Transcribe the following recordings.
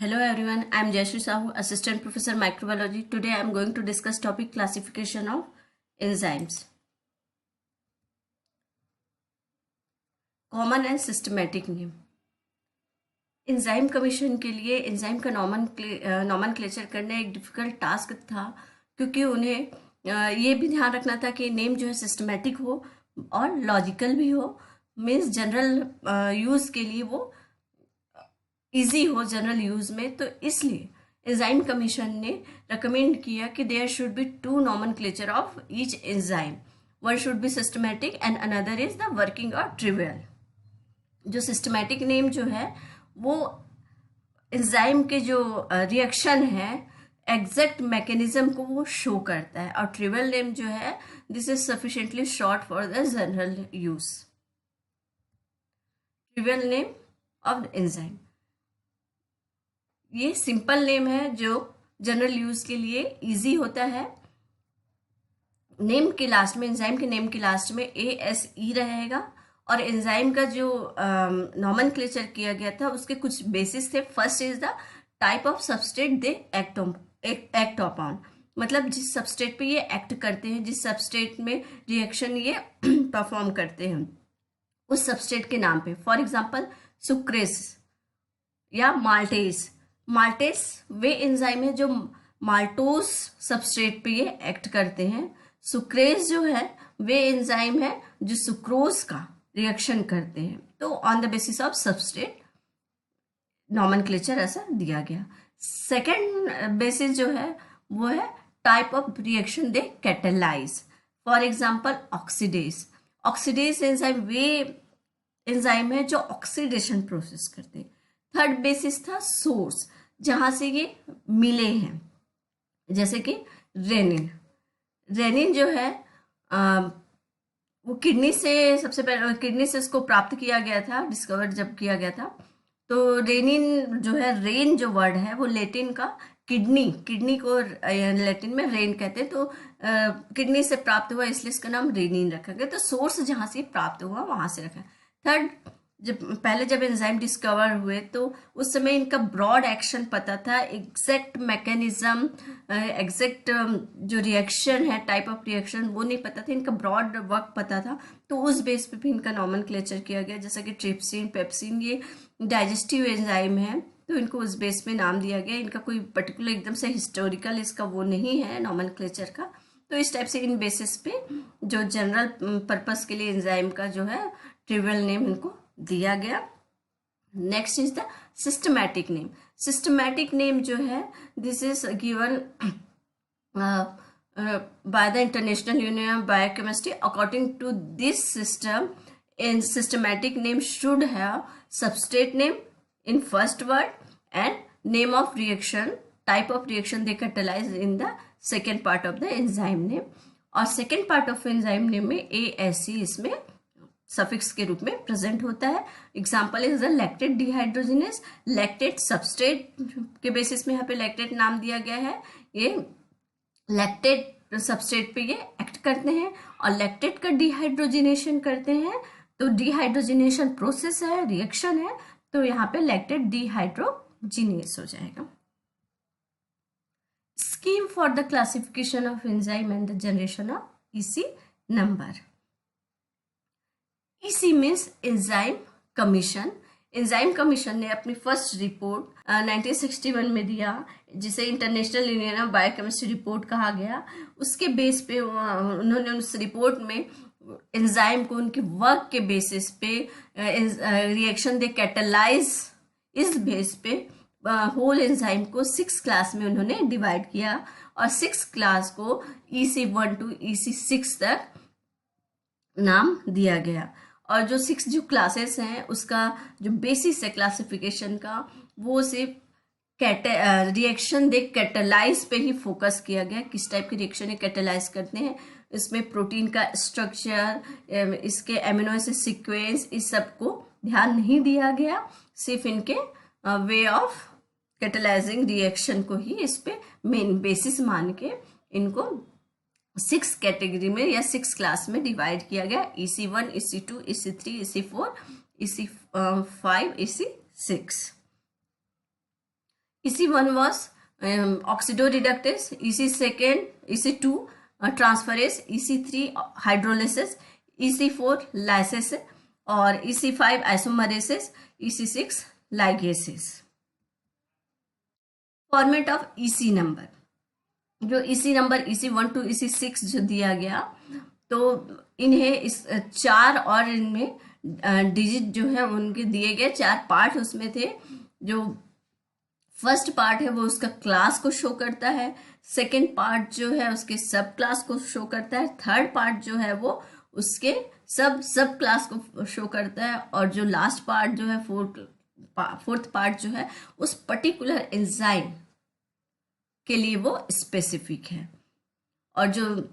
Hello everyone, I am Jayashree Sahu, Assistant Professor Microbiology. Today I am going to discuss topic classification of enzymes. Common and systematic name. Enzyme commission के लिए enzyme का nomenclature करना एक difficult task था, क्योंकि उन्हें ये भी ध्यान रखना था कि नेम जो है सिस्टमेटिक हो और लॉजिकल भी हो, मीन्स जनरल यूज़ के लिए वो इजी हो जनरल यूज़ में। तो इसलिए एंजाइम कमीशन ने रिकमेंड किया कि there should be two nomenclature of each enzyme, one should be systematic and another is the working और ट्रिवियल। जो सिस्टमेटिक नेम जो है वो एंजाइम के जो रिएक्शन है एग्जैक्ट मैकेनिज्म को वो शो करता है, और ट्रिवियल नेम जो है this is sufficiently short for the general use. Trivial name of enzyme, ये सिंपल नेम है जो जनरल यूज के लिए इजी होता है। नेम के लास्ट में, एंजाइम के नेम के लास्ट में ASE रहेगा, और एंजाइम का जो नॉमनक्लेचर किया गया था उसके कुछ बेसिस थे। First is the type of substrate they act upon, मतलब जिस सबस्ट्रेट पे ये एक्ट करते हैं, जिस सबस्ट्रेट में रिएक्शन ये परफॉर्म करते हैं, उस सबस्ट्रेट के नाम पे। फॉर एग्जांपल सुक्रेस या माल्टेस। माल्टेस वे एंजाइम है जो माल्टोज सबस्ट्रेट पे ये एक्ट करते हैं। सुक्रेज जो है वे एंजाइम है जो सुक्रोज का रिएक्शन करते हैं। तो on the basis of substrate nomenclature ऐसा दिया गया। सेकेंड बेसिस जो है वो है type of reaction they catalyse. For example oxidase. Oxidase enzyme वे एंजाइम है जो ऑक्सीडेशन प्रोसेस करते हैं। थर्ड बेसिस था सोर्स, जहां से ये मिले हैं, जैसे कि रेनिन। रेनिन जो है वो किडनी से, सबसे पहले किडनी से इसको प्राप्त किया गया था, डिस्कवर जब किया गया था। तो रेनिन जो है, रेन जो वर्ड है वो लेटिन का किडनी को लैटिन में रेन कहते हैं। तो किडनी से प्राप्त हुआ इसलिए इसका नाम रेनिन रखा गया। तो सोर्स जहां से प्राप्त हुआ वहां से रखा। थर्ड, जब एंजाइम डिस्कवर हुए तो उस समय इनका ब्रॉड एक्शन पता था, एग्जैक्ट मैकेनिज्म, एग्जैक्ट जो रिएक्शन है, टाइप ऑफ रिएक्शन वो नहीं पता था, इनका ब्रॉड वर्क पता था। तो उस बेस पे भी इनका नॉमनक्लेचर किया गया, जैसा कि ट्रिप्सिन, पेप्सिन, ये डाइजेस्टिव एंजाइम है तो इनको उस बेस पे नाम दिया गया। इनका कोई पर्टिकुलर एकदम से हिस्टोरिकल इसका वो नहीं है नॉमनक्लेचर का। तो इस टाइप से इन बेसिस पे जो जनरल पर्पस के लिए एंजाइम का जो है ट्रिवियल नेम इनको दिया गया। Next is the systematic name. Systematic name जो है this is given by the International Union of Biochemistry. According to this system, in systematic name should have substrate name in first word and name of reaction, type of reaction they catalyze in the second part of the enzyme name, और second part of enzyme name में ASE इसमें suffix के रूप में present होता है। Example is the lactate dehydrogenase. Lactate substrate के basis में यहाँ पे लैक्टेट नाम दिया गया है। ये लैक्टेट सबस्ट्रेट पे ये एक्ट करते हैं और लैक्टेट का डिहाइड्रोजिनेशन करते हैं। तो डिहाइड्रोजिनेशन प्रोसेस है, रिएक्शन है, तो यहाँ पे लैक्टेट डिहाइड्रोजिनेस हो जाएगा। Scheme for the classification of enzyme and the generation of EC number. EC means enzyme commission. Enzyme commission ने अपनी फर्स्ट रिपोर्ट 1961 में दिया, जिसे international Union of biochemistry report कहा गया। उसके बेस पे उन्होंने उस रिपोर्ट में एंजाइम को उनके वर्क के बेसिस पे रिएक्शन दे कैटेलाइज, इस बेस पे होल एंजाइम को 6 क्लास में उन्होंने डिवाइड किया, और 6 क्लास को EC1 to EC6 तक नाम दिया गया। और जो 6 जो क्लासेस हैं उसका जो बेसिस है क्लासिफिकेशन का, वो सिर्फ रिएक्शन दे कैटेलाइज पे ही फोकस किया गया। किस टाइप के रिएक्शन ये कैटेलाइज करते हैं, इसमें प्रोटीन का स्ट्रक्चर, इसके एमिनो एसिड सीक्वेंस, इस सब को ध्यान नहीं दिया गया। सिर्फ इनके वे ऑफ कैटेलाइजिंग रिएक्शन को ही इस पे मेन बेसिस मान के इनको 6 कैटेगरी में या 6 क्लास में डिवाइड किया गया। EC1, EC2, EC3, EC4, EC5, EC6। EC1 was oxidoreductase, EC2 EC2 transferase, EC3 hydrolysis, EC4 lysis और EC5 isomerases, EC6 ligases. Format of EC number, जो EC number EC1 to EC6 जो दिया गया, तो इन्हें इस 4 और इनमें डिजिट जो है उनके दिए गए 4 पार्ट उसमें थे। जो फर्स्ट पार्ट है वो उसका क्लास को शो करता है, सेकेंड पार्ट जो है उसके सब क्लास को शो करता है, थर्ड पार्ट जो है वो उसके सब क्लास को शो करता है, और जो लास्ट पार्ट जो है फोर्थ पार्ट जो है उस पर्टिकुलर एंजाइम के लिए वो स्पेसिफिक है। और जो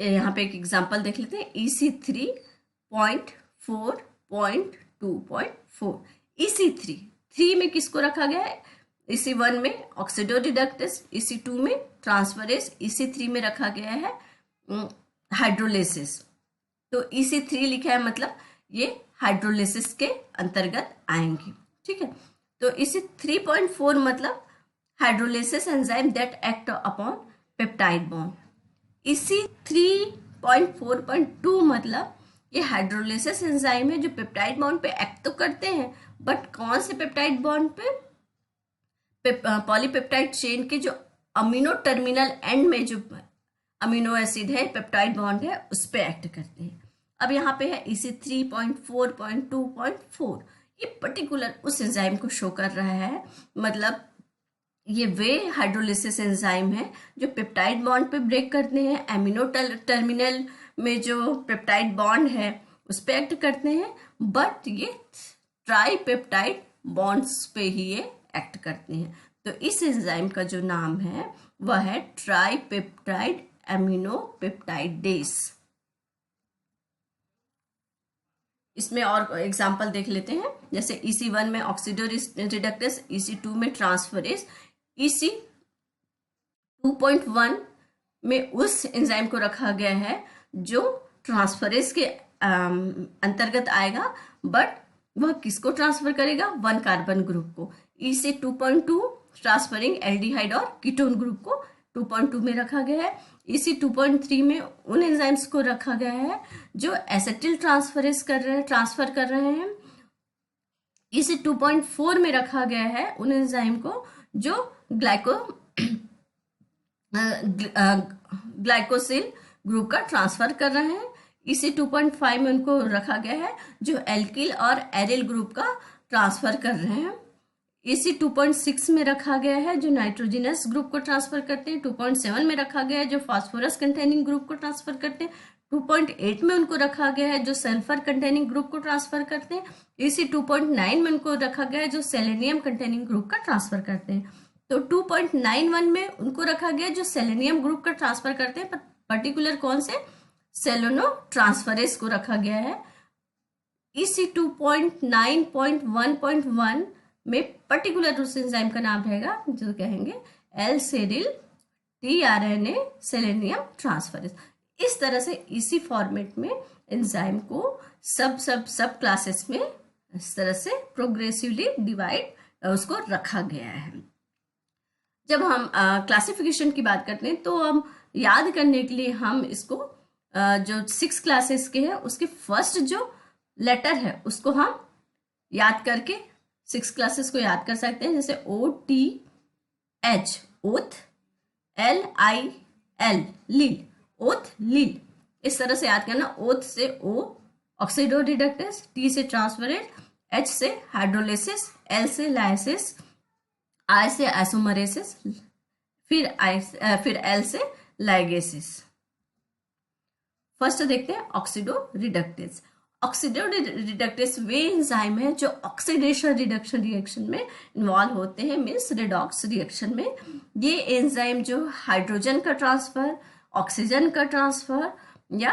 यहाँ पे एक एग्जांपल देख लेते हैं, EC3.4.2.4। EC3 3 में किसको रखा गया है? EC1 में ऑक्सीडोरिडक्टेस, EC2 में ट्रांसफरेज, EC3 में रखा गया है हाइड्रोलिसिस। तो EC3 लिखा है मतलब ये हाइड्रोलिसिस के अंतर्गत आएंगे, ठीक है। तो EC3.4 मतलब hydrolysis enzyme that act upon peptide bond. EC3.4.2 मतलब ये हाइड्रोलिसिस एंजाइम है जो पेप्टाइड बॉन्ड पे एक्ट तो करते हैं, बट कौन से पेप्टाइड बॉन्ड पे? पॉलीपेप्टाइड चेन के जो अमीनो टर्मिनल एंड में जो अमीनो एसिड है, पेप्टाइड बॉन्ड है, उस पे एक्ट करते हैं। अब यहाँ पे है EC3.4.2.4, ये पर्टिकुलर उस एंजाइम को शो कर रहा है, मतलब ये वे हाइड्रोलिसिस एंजाइम है जो पेप्टाइड बॉन्ड पे ब्रेक करते हैं, एमिनो टर्मिनल में जो पेप्टाइड बॉन्ड है उस पे एक्ट करते हैं, बट ये ट्राई पेप्टाइड बॉन्ड्स पे ही ये एक्ट करते हैं। तो इस एंजाइम का जो नाम है वह है ट्राई पेप्टाइड एमिनो पेप्टाइडेस। इसमें और एग्जांपल देख लेते हैं, जैसे EC1 में ऑक्सीडोरिडक्टेस, EC2 में ट्रांसफरेज, EC2.1 में उस एंजाइम को रखा गया है जो ट्रांसफरेज के अंतर्गत आएगा, बट वह किसको ट्रांसफर करेगा? 1 कार्बन ग्रुप को। EC2.2 ट्रांसफरिंग एल्डिहाइड और कीटोन ग्रुप को 2.2 में रखा गया है। EC2.3 में उन एंजाइम्स को रखा गया है जो एसिटिल ट्रांसफर कर रहे हैं। EC2.4 में रखा गया है उन एंजाइम को जो ग्लाइकोसिल ग्रुप का ट्रांसफर कर रहे हैं। EC2.5 में उनको रखा गया है जो एल्किल और एरिल ग्रुप का ट्रांसफर कर रहे हैं। EC2.6 में रखा गया है जो नाइट्रोजिनस ग्रुप को ट्रांसफर करते हैं। 2.7 में रखा गया है जो फास्फोरस कंटेनिंग ग्रुप को ट्रांसफर करते हैं। 2.8 में उनको रखा गया है जो सल्फर कंटेनिंग ग्रुप को ट्रांसफर करते हैं। EC2.9 में उनको रखा गया है जो सेलेनियम कंटेनिंग ग्रुप का ट्रांसफर करते हैं। तो 2.91 में उनको रखा गया है जो सेलेनियम ग्रुप का ट्रांसफर करते हैं, पर्टिकुलर कौन से? सेलेनो ट्रांसफरेज को रखा गया है। EC2.9.1.1 में पर्टिकुलर उस एंजाइम का नाम रहेगा जो कहेंगे L-सेरिल tRNA सेलेनियम ट्रांसफरेज। इस तरह से इसी फॉर्मेट में एंजाइम को सब क्लासेस में इस तरह से प्रोग्रेसिवली डिवाइड उसको रखा गया है। जब हम क्लासिफिकेशन की बात करते हैं तो हम याद करने के लिए हम इसको जो 6 क्लासेस के हैं उसके फर्स्ट जो लेटर है उसको हम याद करके 6 क्लासेस को याद कर सकते हैं, जैसे OTH ओथ, LIL लील, ओथ लील, इस तरह से याद करना। ओथ से O ऑक्सीडोरिडक्टेस, T से ट्रांसफरेज, H से हाइड्रोलिसिस, L से लाइसिस, I से आइसोमरेसिस, फिर L से लाइगेसिस। फर्स्ट देखते हैं ऑक्सीडोरिडक्टेस। ऑक्सीडोरिडक्टेस वे एंजाइम है जो ऑक्सीडेशन रिडक्शन रिएक्शन में इन्वॉल्व होते हैं, मीन्स रिडॉक्स रिएक्शन में। ये एंजाइम जो हाइड्रोजन का ट्रांसफर, ऑक्सीजन का ट्रांसफर या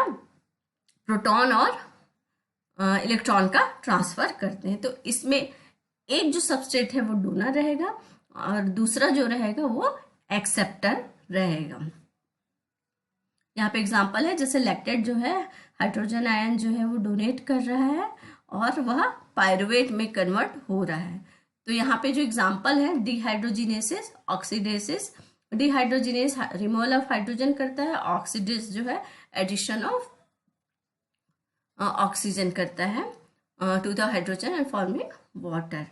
प्रोटॉन और इलेक्ट्रॉन का ट्रांसफर करते हैं। तो इसमें एक जो सबस्ट्रेट है वो डोनर रहेगा और दूसरा जो रहेगा वो एक्सेप्टर रहेगा। यहाँ पे एग्जांपल है, जैसे लैक्टेट जो है हाइड्रोजन आयन जो है वो डोनेट कर रहा है और वह पायरुवेट में कन्वर्ट हो रहा है। तो यहाँ पे जो एग्जांपल है डिहाइड्रोजिनेसिस, ऑक्सीडेसिस। डिहाइड्रोजिनेस रिमूवल ऑफ हाइड्रोजन करता है, ऑक्सीडेस जो है एडिशन ऑफ ऑक्सीजन करता है to the hydrogen and forming water.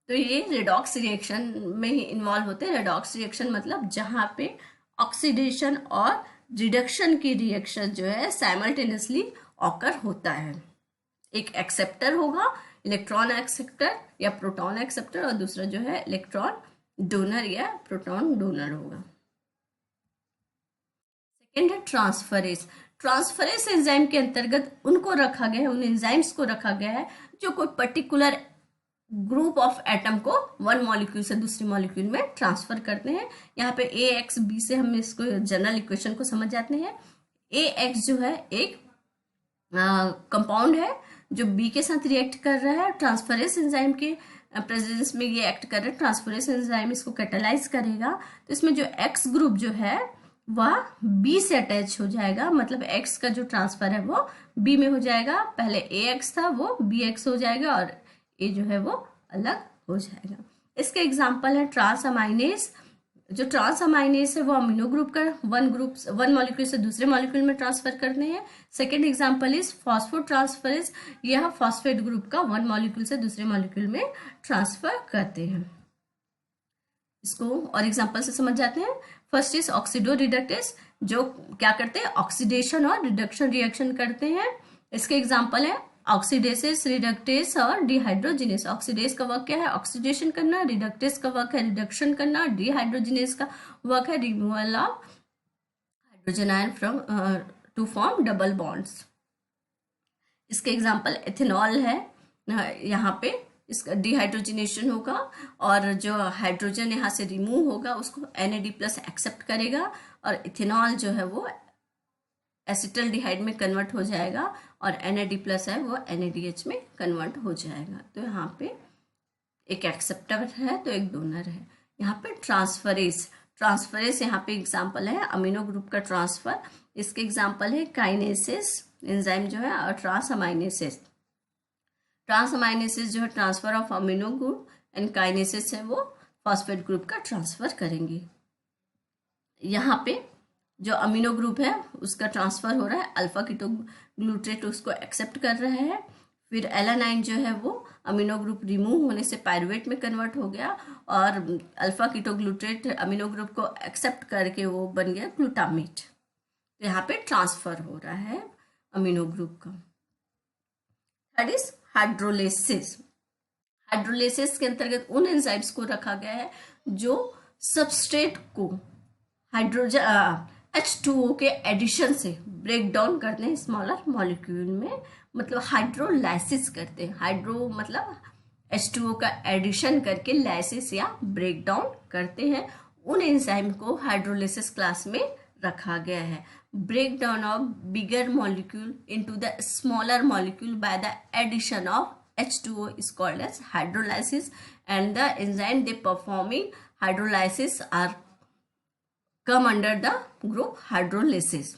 तो ये रेडॉक्स रिएक्शन में ही इन्वॉल्व होते हैं। रेडॉक्स रिएक्शन मतलब जहाँ पे ऑक्सीडेशन और रिडक्शन की रिएक्शन जो है साइमल्टेनियसली ऑकर होता है। एक एक्सेप्टर होगा, इलेक्ट्रॉन एक्सेप्टर या प्रोटॉन एक्सेप्टर, और दूसरा जो है इलेक्ट्रॉन डोनर या प्रोटॉन डोनर होगा। सेकेंड है ट्रांसफरेज। ट्रांसफरेज एंजाइम के अंतर्गत उनको रखा गया है, उन एंजाइम्स को रखा गया है जो कोई पर्टिकुलर ग्रुप ऑफ एटम को वन मॉलिक्यूल से दूसरी मॉलिक्यूल में ट्रांसफर करते हैं। यहाँ पे ए एक्स बी से हम इसको जनरल इक्वेशन को समझ जाते हैं। ए एक्स जो है एक कंपाउंड है जो बी के साथ रिएक्ट कर रहा है, ट्रांसफरेज एंजाइम के प्रेजेंस में ये एक्ट कर रहा है। ट्रांसफरेज एंजाइम इसको कैटालाइज करेगा, तो इसमें जो एक्स ग्रुप जो है वह बी से अटैच हो जाएगा, मतलब एक्स का जो ट्रांसफर है वो बी में हो जाएगा। पहले ए एक्स था वो बी एक्स हो जाएगा और ए जो है वो अलग हो जाएगा। इसके एग्जाम्पल है ट्रांस अमाइनेज। जो ट्रांस अमाइनेज है वो अमीनो ग्रुप का वन मॉलिक्यूल से दूसरे मॉलिक्यूल में ट्रांसफर करते हैं। Second example is phosphotransferase. यह फॉस्फेट ग्रुप का वन मॉलिक्यूल से दूसरे मॉलिक्यूल में ट्रांसफर करते हैं। इसको और एग्जाम्पल से समझ जाते हैं। फर्स्ट इज ऑक्सीडो रिडक्टेज, जो क्या करते हैं ऑक्सीडेशन और रिडक्शन रिएक्शन करते हैं। इसके एग्जाम्पल है ऑक्सीडेसिस, रिडक्टेज और डिहाइड्रोजिनेस। ऑक्सीडेस का वर्क क्या है ऑक्सीडेशन करना, रिडक्टेज का वर्क है रिडक्शन करना, डिहाइड्रोजिनेस का वर्क है removal of hydrogen ion from to form double bonds. इसके एग्जाम्पल एथेनॉल है। यहाँ पे इसका डिहाइड्रोजिनेशन होगा और जो हाइड्रोजन यहाँ से रिमूव होगा उसको NAD+ एक्सेप्ट करेगा और इथेनॉल जो है वो एसिटल्डिहाइड में कन्वर्ट हो जाएगा और NAD+ है वो NADH में कन्वर्ट हो जाएगा। तो यहाँ पे एक एक्सेप्टर है तो एक डोनर है। यहाँ पे ट्रांसफरेज यहाँ पे एग्जाम्पल है अमीनो ग्रुप का ट्रांसफर। इसके एग्जाम्पल है काइनेसिस एंजाइम जो है और ट्रांसअमाइनेसिस। ट्रांसअमाइनेसिस जो है transfer of amino group and kinesis है वो फॉस्फेट ग्रुप का ट्रांसफर करेंगे। यहाँ पे जो अमीनो ग्रुप है उसका ट्रांसफर हो रहा है, अल्फा कीटोग्लूट्रेट उसको एक्सेप्ट कर रहा है। फिर एलानाइन जो है वो अमीनो ग्रुप रिमूव होने से पायरुवेट में कन्वर्ट हो गया और अल्फा कीटोग्लूट्रेट अमीनो ग्रुप को एक्सेप्ट करके वो बन गया ग्लूटामेट। तो यहाँ पे ट्रांसफर हो रहा है अमीनो ग्रुप का। Third is hydrolysis. हाइड्रोलिसिस के अंतर्गत उन एंजाइम्स को रखा गया है जो सबस्ट्रेट को हाइड्रोजन H2O के एडिशन से ब्रेक डाउन करते हैं स्मॉलर मॉलिक्यूल में, मतलब हाइड्रोलाइसिस करते हैं। हाइड्रो मतलब H2O का एडिशन करके लाइसिस या ब्रेक डाउन करते हैं। उन एंजाइम को हाइड्रोलिसिस क्लास में रखा गया है। Break down of bigger molecule into the smaller molecule by the addition of H2O is called as hydrolysis, and the enzyme they performing hydrolysis are come under the group hydrolysis।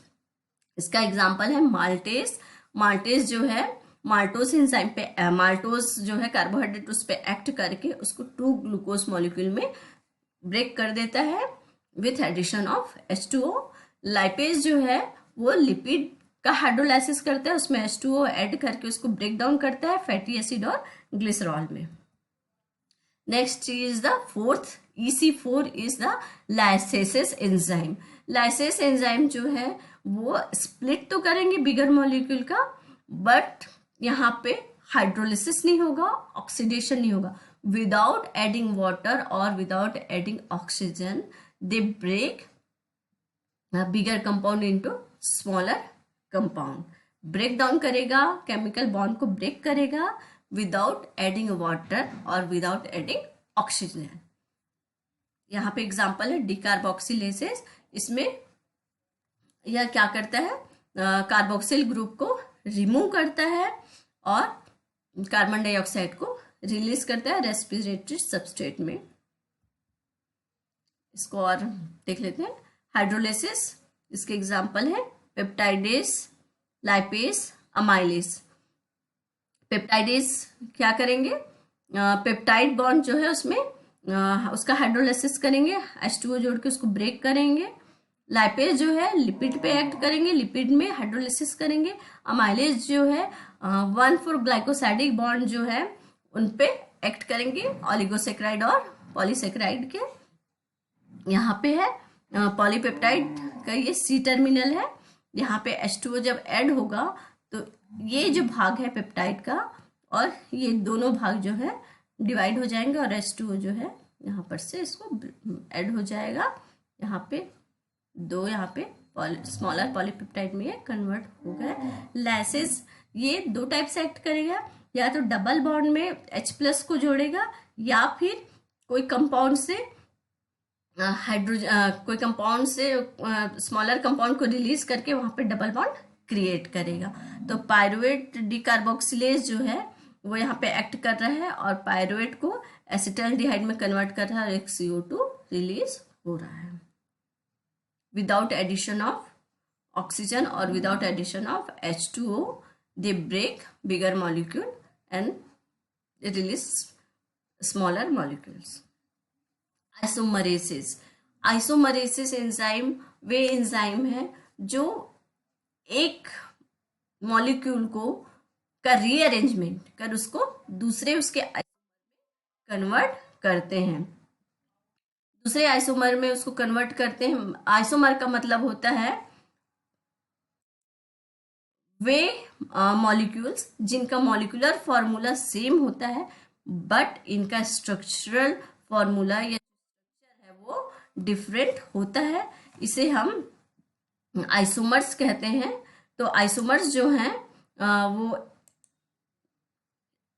इसका example है maltase. Maltase जो है maltose enzyme पे maltose जो है carbohydrate उस पे act करके उसको 2 ग्लूकोज मॉलिक्यूल में ब्रेक कर देता है with addition of H2O। Lipase जो है वो लिपिड का हाइड्रोलाइसिस करता है, उसमें H2O ऐड करके उसको ब्रेक डाउन करता है फैटी एसिड और ग्लिसरॉल में। Next is the fourth EC4 is the lyases enzyme. Lyases enzyme जो है वो स्प्लिट तो करेंगे बिगर मॉलिक्यूल का, बट यहाँ पे हाइड्रोलिसिस नहीं होगा, ऑक्सीडेशन नहीं होगा। विदाउट एडिंग वाटर और without adding oxygen they break bigger compound into smaller compound. Break down करेगा, केमिकल बॉन्ड को ब्रेक करेगा विदाउट एडिंग वाटर और विदाउट एडिंग ऑक्सीजन। यहाँ पे एग्जांपल है डिकार्बोक्सिलेसेस। इसमें यह क्या करता है कार्बोक्सिल ग्रुप को रिमूव करता है और कार्बन डाइऑक्साइड को रिलीज करता है रेस्पिरेटरी सबस्ट्रेट में। इसको और देख लेते हैं। हाइड्रोलिसिस इसके एग्जांपल है पेप्टाइडेज, लाइपेज, अमाइलेज। पेप्टाइडेज क्या करेंगे पेप्टाइड बॉन्ड जो है उसमें उसका हाइड्रोलाइसिस करेंगे, H2O जोड़ के उसको ब्रेक करेंगे। लाइपेज जो है लिपिड पे एक्ट करेंगे, लिपिड में हाइड्रोलाइसिस करेंगे। अमाइलेज जो है 1,4 ग्लाइकोसाइडिक बॉन्ड जो है उन पे एक्ट करेंगे, ऑलिगोसेक्राइड और पॉलीसेक्राइड के। यहाँ पे है पॉलीपेप्टाइड का ये C टर्मिनल है। यहाँ पे H2O जब ऐड होगा तो ये जो भाग है पेप्टाइड का और ये दोनों भाग जो है डिवाइड हो जाएंगे और H2O जो है यहाँ पर से इसको ऐड हो जाएगा। यहाँ पे दो, यहाँ पे स्मॉलर पॉलीपेप्टाइड में ये कन्वर्ट हो गया। लाइसेस ये दो टाइप से एक्ट करेगा, या तो डबल बॉन्ड में H+ को जोड़ेगा या फिर कोई कंपाउंड से कोई कंपाउंड से स्मॉलर कंपाउंड को रिलीज करके वहां पे डबल बॉन्ड क्रिएट करेगा। तो पायरुवेट डिकार्बोक्सिलेज जो है वो यहाँ पे एक्ट कर रहा है और पायरुवेट को एसिटाल्डिहाइड में कन्वर्ट कर रहा है और एक CO2 रिलीज हो रहा है विदाउट एडिशन ऑफ ऑक्सीजन और without addition of H2O। They break bigger molecule and release smaller molecules. Isomerases, isomerases enzyme वे एंजाइम है जो एक मॉलिक्यूल को का रीअरेंजमेंट कर उसको दूसरे उसके कन्वर्ट करते हैं, दूसरे आइसोमर में उसको कन्वर्ट करते हैं। आइसोमर का मतलब होता है वे मॉलिक्यूल्स जिनका मॉलिक्यूलर फॉर्मूला सेम होता है बट इनका स्ट्रक्चरल फॉर्मूला या है वो डिफरेंट होता है, इसे हम आइसोमर्स कहते हैं। तो आइसोमर्स जो हैं वो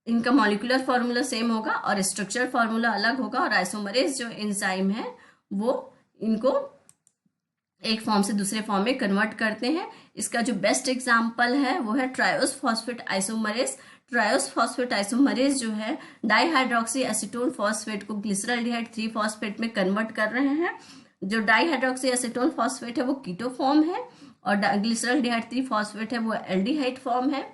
इनका मॉलिक्यूलर फॉर्मूला सेम होगा और स्ट्रक्चरल फॉर्मूला अलग होगा, और आइसोमरेज जो एंजाइम है वो इनको एक फॉर्म से दूसरे फॉर्म में कन्वर्ट करते हैं। इसका जो बेस्ट एग्जांपल है वो है triose phosphate isomerase. Triose phosphate isomerase जो है डाईहाइड्रोक्सी एसीटोन फॉस्फेट को ग्लिसरॉल्डिहाइड 3 फॉस्फेट में कन्वर्ट कर रहे हैं। जो डाईहाइड्रोक्सी एसीटोन फॉस्फेट है वो कीटो फॉर्म है और ग्लिसरॉल्डिहाइड 3 फॉस्फेट है वो एल्डिहाइड फॉर्म है।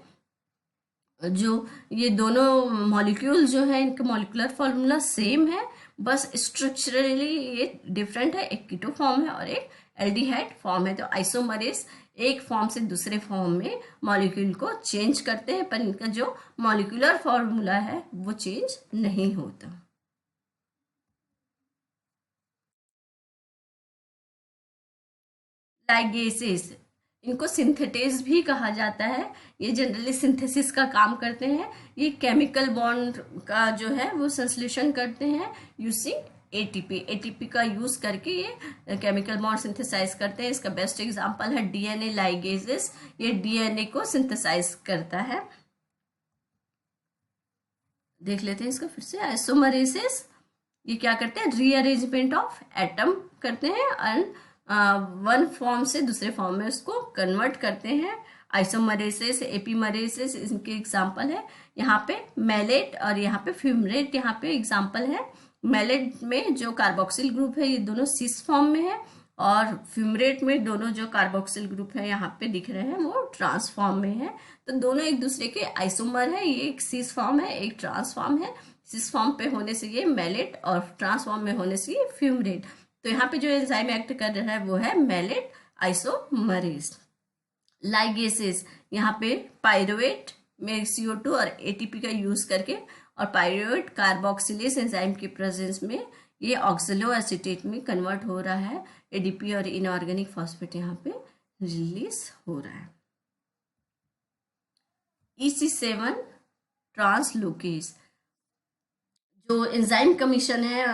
जो ये दोनों मॉलिक्यूल जो है इनका मॉलिक्यूलर फॉर्मूला सेम है, बस स्ट्रक्चरली ये डिफरेंट है, एक कीटो फॉर्म है और एक एल्डिहाइड फॉर्म है। तो आइसोमरेज एक फॉर्म से दूसरे फॉर्म में मॉलिक्यूल को चेंज करते हैं पर इनका जो मॉलिक्यूलर फॉर्मूला है वो चेंज नहीं होता। लाइगेसेस, इनको सिंथेटेज भी कहा जाता है। ये जनरली सिंथेसिस का काम करते हैं। ये केमिकल बॉन्ड का जो है वो संश्लेषण करते हैं यूजिंग एटीपी। एटीपी का यूज करके ये केमिकल बॉन्ड सिंथेसाइज करते हैं। इसका बेस्ट एग्जांपल है डीएनए लाइगेसेस। ये डीएनए को सिंथेसाइज करता है। देख लेते हैं इसका फिर से। आइसोमरेसिस ये क्या करते हैं, रीअरेंजमेंट ऑफ एटम करते हैं एंड वन फॉर्म से दूसरे फॉर्म में उसको कन्वर्ट करते हैं। आइसोमरेसिस, एपीमरेसिस इनके एग्जांपल है। यहाँ पे मेलेट और यहाँ पे फ्यूमरेट यहाँ पे एग्जांपल है। मेलेट में जो कार्बोक्सिल ग्रुप है ये दोनों सिस फॉर्म में है और फ्यूमरेट में दोनों जो कार्बोक्सिल ग्रुप है यहाँ पे दिख रहे हैं वो ट्रांस फॉर्म में है। तो दोनों एक दूसरे के आइसोमर है। ये एक सिस फॉर्म है, एक ट्रांस फॉर्म है। सिस फॉर्म पे होने से ये मेलेट और ट्रांस फॉर्म में होने से ये फ्यूमरेट। तो यहाँ पे जो एंजाइम एक्ट कर रहा है वो है मेलेट आइसोमरेज। लाइगेसेस, यहाँ पे पायरुवेट में CO2 और ATP का यूज करके और पायरुवेट कार्बोक्सिलेज एंजाइम के प्रेजेंस में ये ऑक्सलो एसीटेट में कन्वर्ट हो रहा है। ADP और इनऑर्गेनिक फॉस्फेट यहाँ पे रिलीज हो रहा है। EC7 ट्रांसलोकेज, जो एंजाइम कमीशन है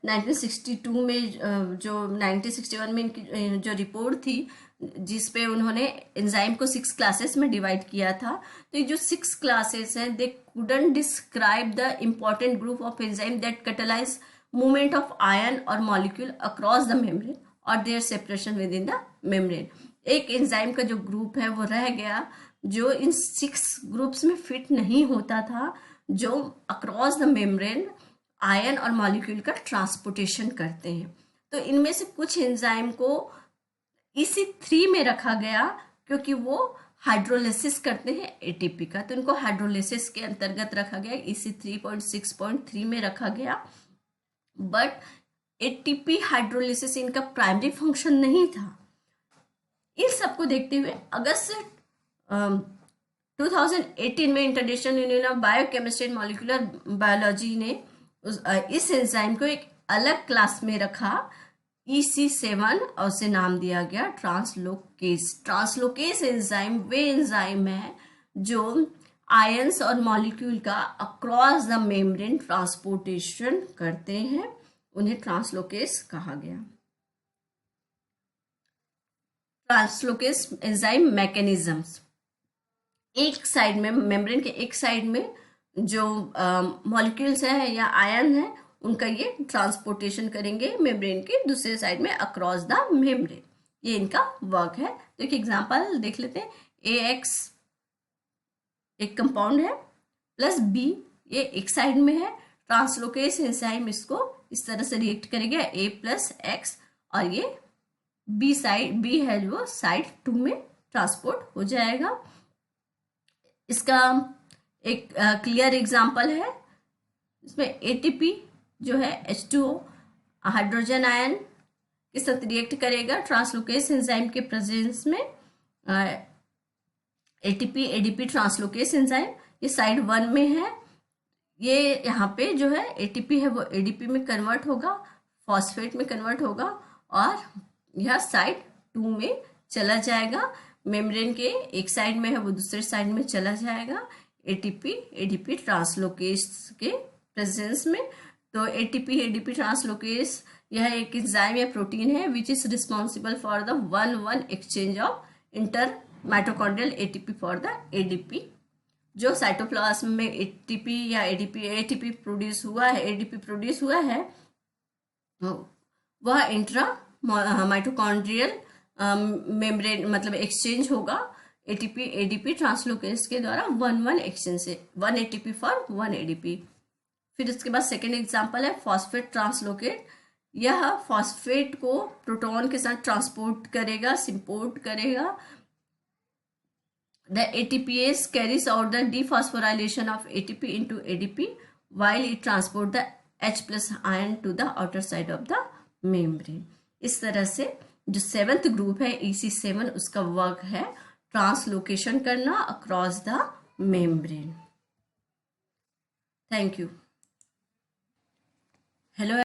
1962 में जो 1961 में इनकी जो रिपोर्ट थी जिसपे उन्होंने एंजाइम को 6 क्लासेस में डिवाइड किया था। तो ये जो 6 क्लासेस हैं they couldn't describe the important group of enzyme that catalyse movement of ion और मॉलिक्यूल अक्रॉस द मेम्ब्रेन और their separation within the membrane. एक एंजाइम का जो ग्रुप है वो रह गया जो इन 6 ग्रुप्स में फिट नहीं होता था, जो अक्रॉस द मेम्ब्रेन आयन और मॉलिक्यूल का ट्रांसपोर्टेशन करते हैं। तो इनमें से कुछ एंजाइम को EC3 में रखा गया क्योंकि वो हाइड्रोलिसिस करते हैं एटीपी का, तो इनको हाइड्रोलिसिस के अंतर्गत रखा गया, EC 3.6.3 में रखा गया। बट एटीपी हाइड्रोलिसिस इनका प्राइमरी फंक्शन नहीं था। इन सबको देखते हुए अगस्त 2018 में international Union of biochemistry and molecular biology ने इस एंजाइम को एक अलग क्लास में रखा, EC7, और उसे नाम दिया गया ट्रांसलोकेस। ट्रांसलोकेस एंजाइम वे एंजाइम है जो आयंस और मॉलिक्यूल का अक्रॉस द मेम्ब्रेन ट्रांसपोर्टेशन करते हैं, उन्हें ट्रांसलोकेस कहा गया। ट्रांसलोकेस एंजाइम मैकेनिज्म्स, एक साइड में मेम्ब्रेन के एक साइड में जो मॉलिक्यूल्स हैं या आयन है उनका ये ट्रांसपोर्टेशन करेंगे मेम्ब्रेन के दूसरे साइड में अक्रॉस द मेम्ब्रेन, ये इनका वर्क है। तो एक एग्जांपल देख लेते हैं। AX एक कंपाउंड है प्लस B, ये एक साइड में है, ट्रांसलोकेस एंजाइम इसको इस तरह से रिएक्ट करेगा A+X, और ये B है जो साइड 2 में ट्रांसपोर्ट हो जाएगा। इसका एक क्लियर एग्जांपल है, इसमें ATP जो है H2O हाइड्रोजन आयन के साथ रिएक्ट करेगा ट्रांसलोकेस एंजाइम के प्रेजेंस में। ATP ADP ट्रांसलोकेस एंजाइम ये साइड 1 में है, ये यहाँ पे जो है ATP है वो ADP में कन्वर्ट होगा, फॉस्फेट में कन्वर्ट होगा, और यह साइड 2 में चला जाएगा। मेम्ब्रेन के एक साइड में है वो दूसरे साइड में चला जाएगा ATP ADP ट्रांसलोकेस के प्रेजेंस में। तो ATP ADP ट्रांसलोकेस यह एक एंजाइम या प्रोटीन है which is responsible for the 1-1 exchange of inter mitochondrial ATP for the ADP। जो साइटोप्लाज्म में ATP या ATP प्रोड्यूस हुआ है, ADP प्रोड्यूस हुआ है, वह इंट्रा माइटोकॉन्ड्रियल मेम्ब्रेन मतलब एक्सचेंज होगा ATP ADP ट्रांसलोकेस के द्वारा 1-1 एक्सचेंज से, 1 ATP फॉर 1 ADP। फिर इसके बाद सेकेंड एग्जांपल है फॉस्फेट ट्रांसलोकेट। यह फॉस्फेट को प्रोटॉन के साथ ट्रांसपोर्ट करेगा, सिंपोर्ट करेगा। The ATPase carries out the dephosphorylation of ATP into ADP while it transport the H+ ion to the outer side of the membrane। इस तरह से जो 7th ग्रुप है EC7 उसका वर्क है ट्रांसलोकेशन करना across the membrane. Thank you. Hello